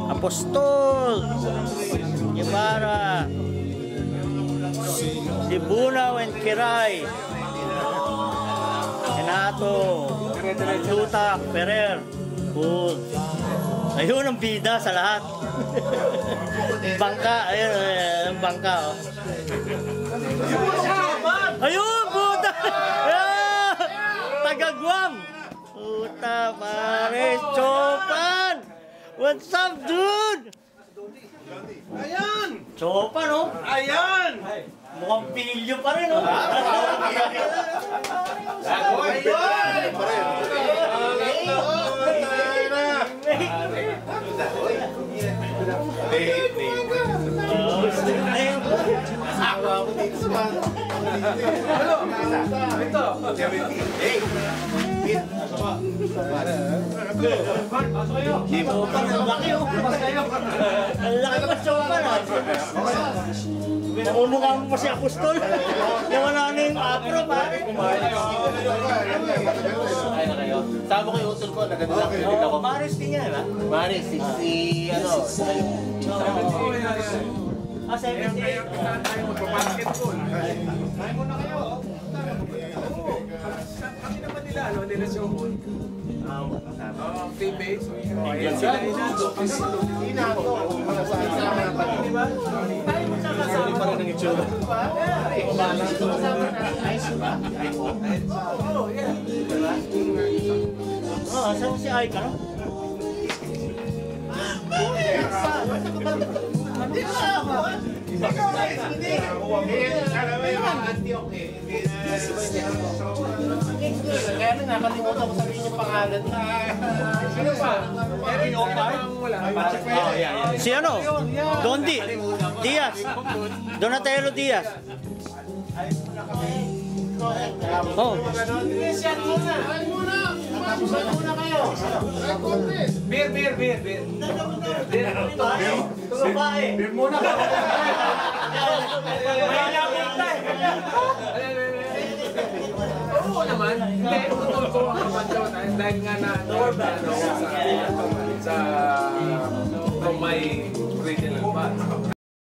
Apostol Ibarra, Dibunaw and Kiray, Renato Luta Ferrer. Cool. Ayun ang bida sa lahat. Bangka, ayun ang bangka, oh. Ayun, puta! Taga-Guam! Puta, pare, Chopan! What's up, dude? Ayan! Chopan, oh? Ayan! Mukhang pilyo pa rin, oh. Ang laki pa Chopan, ah. Namumukha mo pa si Apostol. Nawala na yung afro, pare. Sama ko yung utol ko, naganda ko. Maris din yan, ha? Maris, si ano? 78. 78. Magpa-basketball. Kain muna kayo. Kami naman nila, ano, nila Showball. Teammates. Sila Inato. Inato. Diba? Tayo Sorry pa rin ang itsura. Oo, yeah. Oh, saan si Aika, no? Kaya na nakalimutan ko sabihin yung pangalan. Sino pa? Eric Opar? Si ano? Dondi. Diaz. Donatello Diaz. Oh. Beer. Beer muna. Oo naman. Hindi, utol ko ang naman yun. Dahil nga na sa from my original batch.